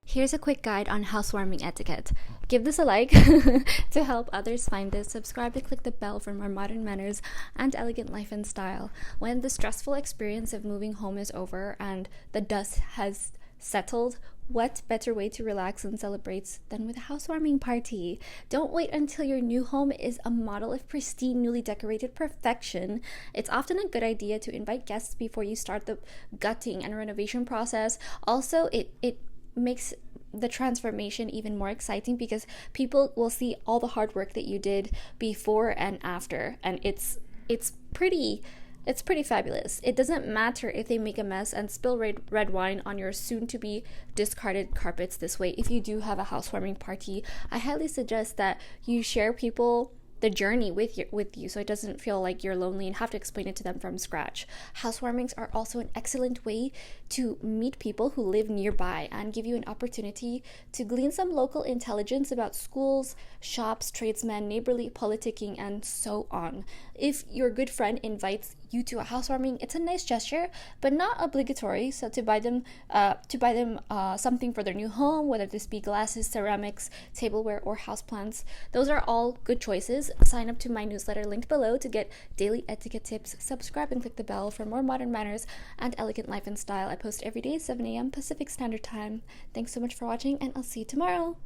Here's a quick guide on housewarming etiquette. Give this a like to help others find this. Subscribe and click the bell for more modern manners and elegant life and style. When the stressful experience of moving home is over and the dust has settled, what better way to relax and celebrate than with a housewarming party? Don't wait until your new home is a model of pristine, newly decorated perfection. It's often a good idea to invite guests before you start the gutting and renovation process. Also, it makes the transformation even more exciting because people will see all the hard work that you did before and after, and it's pretty fabulous. It doesn't matter if they make a mess and spill red wine on your soon-to-be discarded carpets this way. If you do have a housewarming party, I highly suggest that you share the journey with you so it doesn't feel like you're lonely and have to explain it to them from scratch. Housewarmings are also an excellent way to meet people who live nearby and give you an opportunity to glean some local intelligence about schools, shops, tradesmen, neighborly politicking, and so on. If your good friend invites you to a housewarming, it's a nice gesture, but not obligatory. So to buy them something for their new home, whether this be glasses, ceramics, tableware, or houseplants, those are all good choices. Sign up to my newsletter linked below to get daily etiquette tips. Subscribe and click the bell for more modern manners and elegant life and style. I post every day, 7 a.m. Pacific Standard Time. Thanks so much for watching, and I'll see you tomorrow.